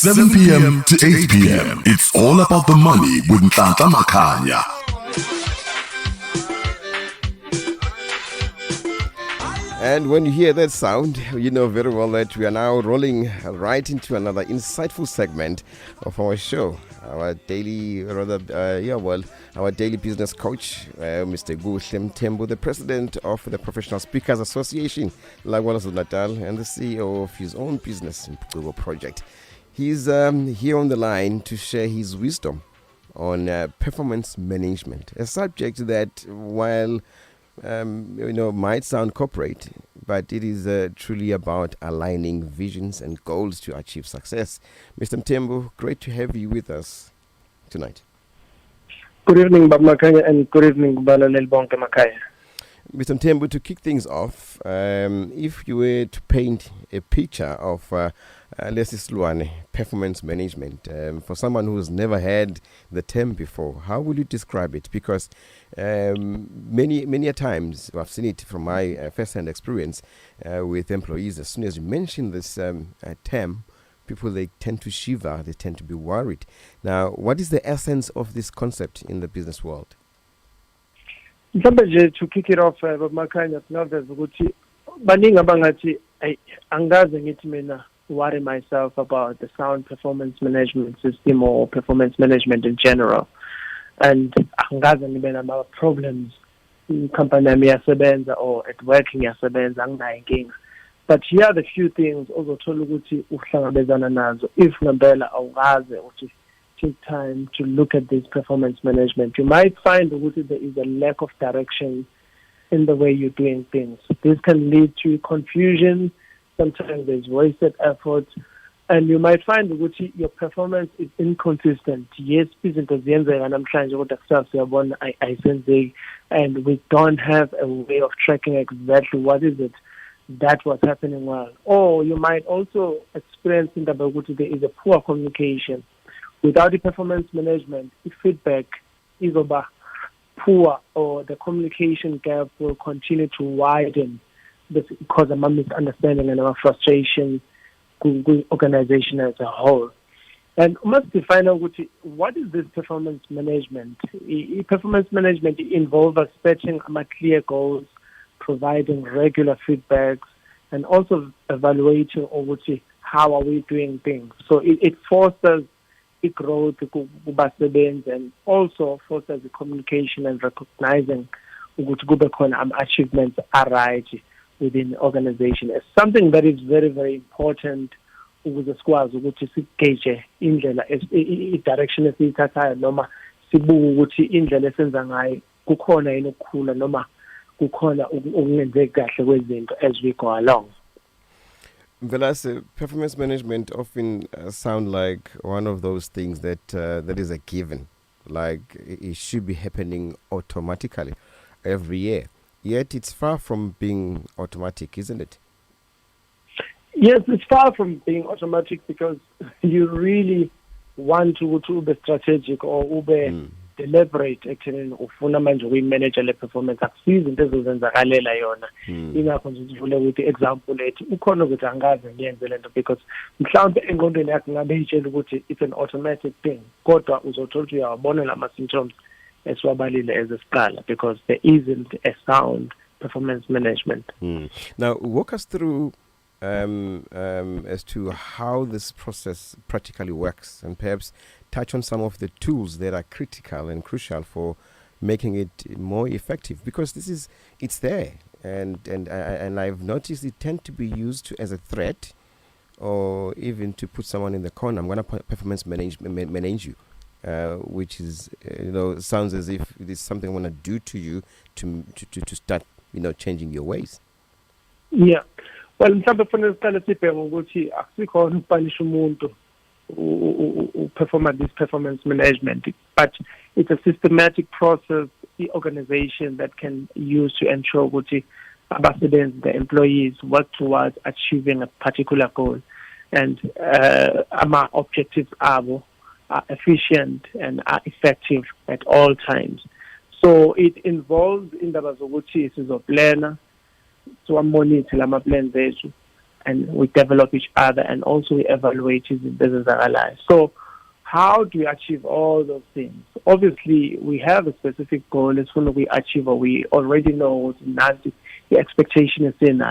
7 p.m. to 8 p.m. It's all about the money with Mthembu Makhanya. And when you hear that sound, you know very well that we are now rolling right into another insightful segment of our show. Our daily, our daily business coach, Mr. Kuhle Mthembu, the president of the Professional Speakers Association, Lagwalas Natal, and the CEO of his own business, Mthembu Project. He's here on the line to share his wisdom on performance management, a subject that, while might sound corporate, but it is truly about aligning visions and goals to achieve success. Mr. Mthembu, great to have you with us tonight. Good evening, Bab Makaya, and good evening, Balalel Bonke Makaya. Mr. Mthembu, to kick things off, if you were to paint a picture of performance management, for someone who's never heard the term before, how will you describe it? Because many a times, I've seen it from my first-hand experience with employees, as soon as you mention this term, people, they tend to shiver, they tend to be worried. Now, what is the essence of this concept in the business world? To kick it off, Makanya, baningi abangathi angaze ngithi mina worry myself about the sound performance management system or performance management in general, and angaze ngibe nama problems in company yami yasebenza or at work ngiyasebenza anginayo inkinga. But here are the few things ozothola ukuthi uhlangabezana nazo if ngempela awukaze uthi take time to look at this performance management. You might find that there is a lack of direction in the way you're doing things. This can lead to confusion. Sometimes there's wasted effort. And you might find that your performance is inconsistent. Yes, and we don't have a way of tracking exactly what is it that was happening well. Or you might also experience in the Baguti there is a poor communication. Without the performance management, if feedback is over poor, or the communication gap will continue to widen because of a misunderstanding and a frustration with the organization as a whole. And we must define out what is this performance management. Performance management involves setting clear goals, providing regular feedbacks, and also evaluating how are we doing things. So it fosters growth and also fosters the communication and recognizing achievements are right within the organization. It's something that is very, very important with the squads ukuthi sigauge indlela direction esiyithathayo noma sibuke ukuthi indlela esenza ngayo kukhona yini ukukhula noma kukhona okungenzeki kahle kwezinto as we go along. Velas, performance management often sound like one of those things that that is a given, like it should be happening automatically every year. Yet it's far from being automatic, isn't it? Yes, it's far from being automatic because you really want to be strategic or be deliberate ekuthenini ufuna manje ukuyimanage le performance akusizi into ezozenzakalela yona. Ingakho nje ngivule ukuthi example ethi ukhona ukuthi angaze ngiyenze lento because mhlawumbe engqondweni yakhe ngabe itshela ukuthi it's an automatic thing kodwa uzothola ukuthi uyawabona lama symptoms esiwabalile ezesiqala because there isn't a sound performance management. Now walk us through as to how this process practically works, and perhaps touch on some of the tools that are critical and crucial for making it more effective, because it's there, and I've noticed it tend to be used as a threat, or even to put someone in the corner. I'm going to performance manage you, which is sounds as if it is something I want to do to you to start changing your ways. Yeah. Well, mhlawumbe kufanele siqale sibheke ukuthi akusikhona ukupanisha umuntu perform this performance management, but it's a systematic process, the organization that can use to ensure ukuthi abasebenzi, the employees, work towards achieving a particular goal, and our objectives are efficient and are effective at all times. So it involves indaba zokuthi sizoplanner, to monitor lama plans ethu, and we develop each other, and also we evaluate the business our lives. So how do we achieve all those things? Obviously, we have a specific goal. As soon as we achieve it, we already know what the expectation is in.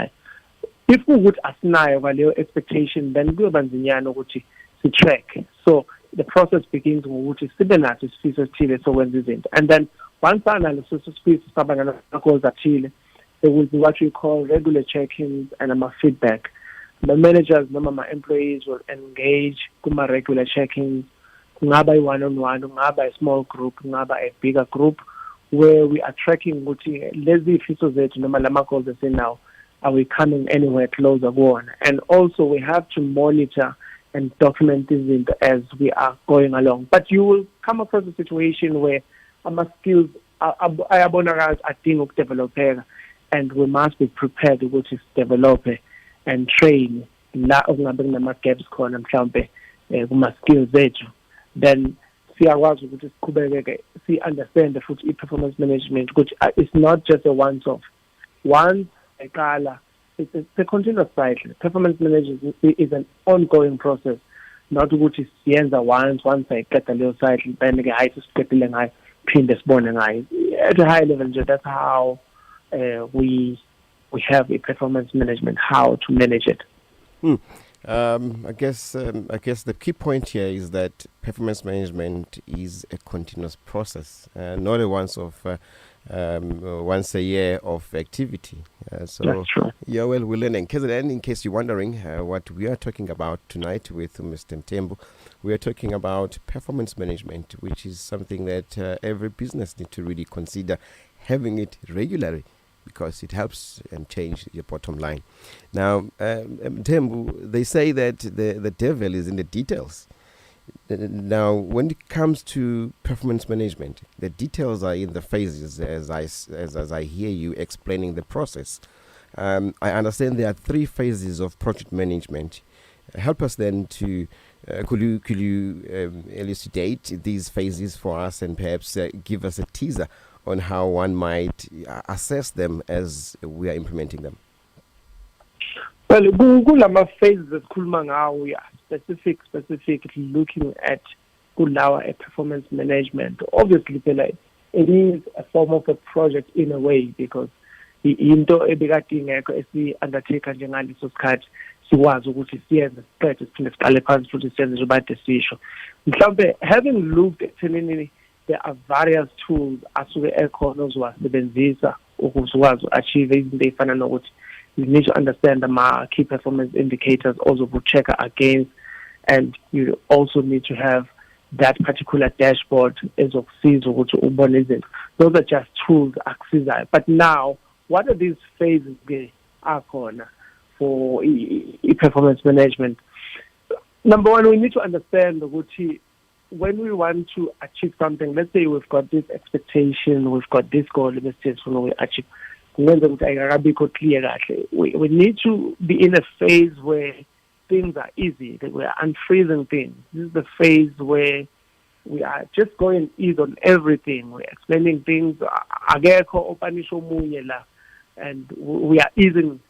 If we would asinayo ngaleyo expectation, then kuyoba nzinyana ukuthi si-track. So the process begins ngokuthi sibe naso isifiso esithile sokwenza izinto. And then once analeso sifiso sabangana goals athile, there will be what we call regular check-ins and feedback. The managers, my employees will engage kuma regular check-ins. Kungaba one-on-one, kungaba a small group, kungaba a bigger group, where we are tracking ukuthi lezi fiso zethu noma lama goals now, are we coming anywhere closer on? And also we have to monitor and document this as we are going along. But you will come across a situation where our skills ayabonakala adinga ukudevelopeka, and we must be prepared to develop and train la okungabe kunama gaps khona mhlawumbe kuma skills zethu. Then siyakwazi ukuthi siqhubeke si understand futhi i-performance management which it's not just a once-off. Once it's a continuous cycle. Performance management is an ongoing process. Not ukuthi siyenza once I get a little cycle, then ke hayi sisiqedile ngayo phinde sibone ngayo. At a high level, that's how we have a performance management, how to manage it. I guess the key point here is that performance management is a continuous process, not a once a year of activity. So that's true. Yeah, well, we're learning. In case you're wondering what we are talking about tonight with Mr. Mthembu, we are talking about performance management, which is something that every business needs to really consider having it regularly, because it helps and change your bottom line. Now, Mthembu, they say that the devil is in the details. Now, when it comes to performance management, the details are in the phases, as I hear you explaining the process. I understand there are 3 phases of project management. Help us then to, could you elucidate these phases for us, and perhaps give us a teaser on how one might assess them as we are implementing them? Well, kulama phases esikhuluma ngawo, we are specifically looking at kulawa performance management. Obviously, it is a form of a project in a way, because into ebekadingeka esi-undertaker njengaleso sikhathi sikwazi ukuthi siyenze siqede siphinde siqale phansi futhi siyenze njengoba kade sisho. Mhlawumbe having looked at there are various tools asuke ekhona ozowasebenzisa ukuze ukwazi achieve izinto ey'fana nokuthi you need to understand the key performance indicators also to check against, and you also need to have that particular dashboard as of season. Those are just tools. But now, what are these phases are for performance management? Number one, we need to understand when we want to achieve something. Let's say we've got this expectation, we've got this goal, let's say we achieve. We need to be in a phase where things are easy, that we are unfreezing things. This is the phase where we are just going easy on everything. We're explaining things, and we are easing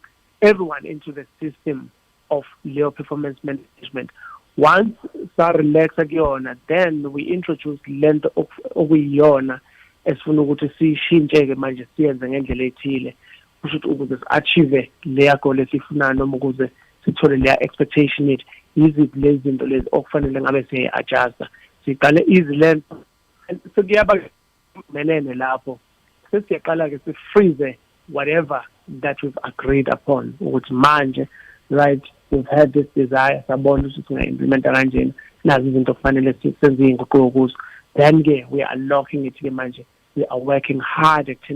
everyone into the system of Leo performance management. Once sa relax again, then we introduce length of okuyiyona esifuna ukuthi sishintshe-ke manje siyenze ngendlela ethile kusho ukuthi ukuze si-achieve leya goal esifunayo noma ukuze sithole leya expectation yethu. Yiziphi lezi zinto lezi okufanele ngabe siyayi-adjusta. Siqale easy length, sekuyaba melene lapho sesiyaqala-ke si-freeze whatever that we've agreed upon ukuthi manje, right, we've had this desire, sabona ukuthi singa-implementa kanjeni, nazi izinto kufanele senze iy'nguquko kuzo. Then we are unlocking it manje. We are working hard at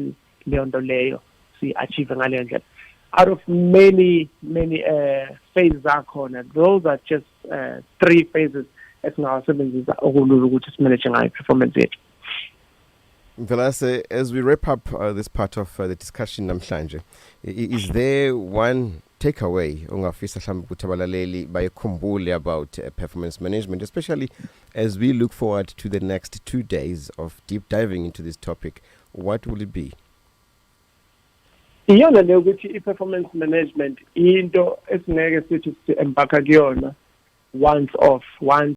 leyo nto leyo si-achieve ngaleyo ndlela. Out of many phases akhona, those are just 3 phases esingawasebenzisa okulula ukuthi simanage ngayo performance yethu. Mvelase, as we wrap up this part of the discussion namhlanje, is there one takeaway ongafisa mhlawumbe ukuthi abalaleli bayikhumbule about performance management, especially as we look forward to the next 2 days of deep diving into this topic? What will it be? iyona leyo ukuthi i-performance management into esingeke sithi embarka kuyona once